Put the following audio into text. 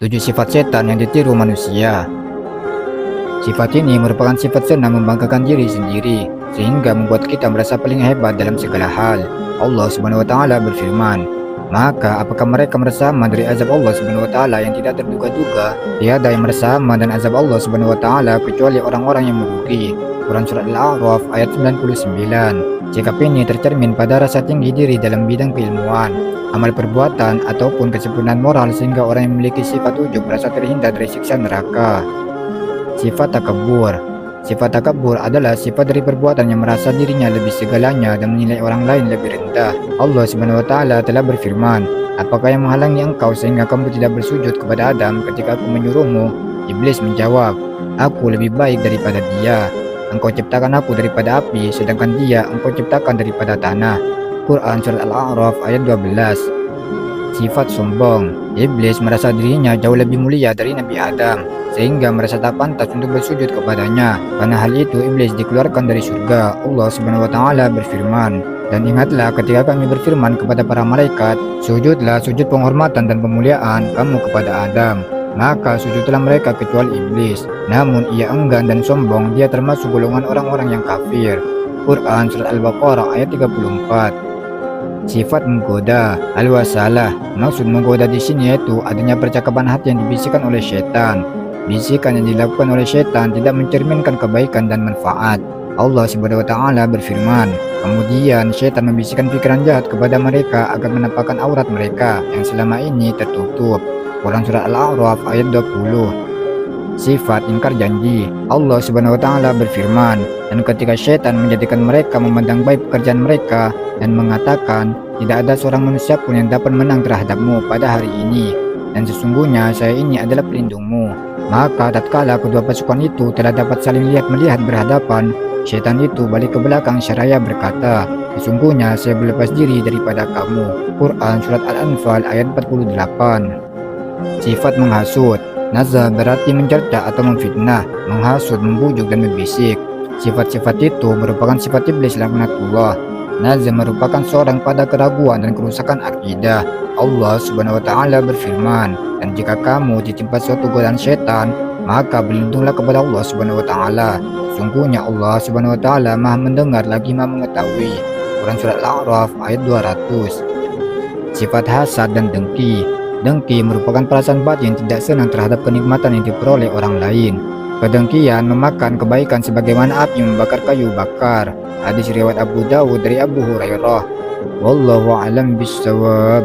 7 sifat setan yang ditiru manusia. Sifat ini merupakan sifat senang membanggakan diri sendiri, sehingga membuat kita merasa paling hebat dalam segala hal. Allah Subhanahu wa Ta'ala berfirman, "Maka apakah mereka merasa aman dari azab Allah Subhanahu wa Ta'ala yang tidak terduga-duga? Tiada yang merasa aman dan azab Allah Subhanahu wa Ta'ala kecuali orang-orang yang merugi." Quran Surat Al-A'raf ayat 99. Sikap ini tercermin pada rasa tinggi diri dalam bidang keilmuan, amal perbuatan, ataupun kesempurnaan moral, sehingga orang yang memiliki sifat ujub merasa terhindar dari siksa neraka. Sifat takabur. Sifat takabur adalah sifat dari perbuatan yang merasa dirinya lebih segalanya dan menilai orang lain lebih rendah. Allah Subhanahu wa Ta'ala telah berfirman, "Apakah yang menghalangi engkau sehingga kamu tidak bersujud kepada Adam ketika aku menyuruhmu?" Iblis menjawab, "Aku lebih baik daripada dia. Engkau ciptakan aku daripada api, sedangkan dia engkau ciptakan daripada tanah." Quran Surat Al-A'raf ayat 12. Sifat sombong. Iblis merasa dirinya jauh lebih mulia dari Nabi Adam, sehingga merasa tak pantas untuk bersujud kepadanya. Karena hal itu iblis dikeluarkan dari surga. Allah Subhanahu wa Ta'ala berfirman, "Dan ingatlah ketika kami berfirman kepada para malaikat, sujudlah sujud penghormatan dan pemuliaan kamu kepada Adam. Maka sujudlah mereka kecuali iblis. Namun ia enggan dan sombong, dia termasuk golongan orang-orang yang kafir." Quran Surat Al-Baqarah ayat 34. Sifat menggoda. Al-wasalah. Maksud menggoda di sini yaitu adanya percakapan hati yang dibisikkan oleh syaitan. Bisikan yang dilakukan oleh syaitan tidak mencerminkan kebaikan dan manfaat. Allah Subhanahu wa Ta'ala berfirman, "Kemudian syaitan membisikkan pikiran jahat kepada mereka agar menampakkan aurat mereka yang selama ini tertutup." Quran Surat Al-A'raf ayat 20. Sifat ingkar janji. Allah Subhanahu wa Ta'ala berfirman, "Dan ketika syaitan menjadikan mereka memandang baik pekerjaan mereka dan mengatakan, tidak ada seorang manusia pun yang dapat menang terhadapmu pada hari ini, dan sesungguhnya saya ini adalah pelindungmu." Maka tatkala kedua pasukan itu telah dapat saling lihat-melihat berhadapan, syaitan itu balik ke belakang seraya berkata, "Sesungguhnya saya berlepas diri daripada kamu." Quran Surat Al-Anfal ayat 48. Sifat menghasut. Nazah berarti mencerca atau memfitnah, menghasut, membujuk, dan membisik. Sifat-sifat itu merupakan sifat iblis laknatullah. Nazah merupakan seorang pada keraguan dan kerusakan akidah. Allah Subhanahu wa Ta'ala berfirman, "Dan jika kamu ditimpa suatu godaan syaitan, maka berlindunglah kepada Allah Subhanahu wa Ta'ala. Sungguhnya Allah Subhanahu wa Ta'ala Maha mendengar lagi Maha mengetahui." Quran Surat Al-A'raf ayat 200. Sifat hasad dan dengki. Dengki merupakan perasaan batin yang tidak senang terhadap kenikmatan yang diperoleh orang lain. Kedengkian memakan kebaikan sebagaimana api membakar kayu bakar. Hadis riwayat Abu Dawud dari Abu Hurairah. Wallahu a'lam bishawab.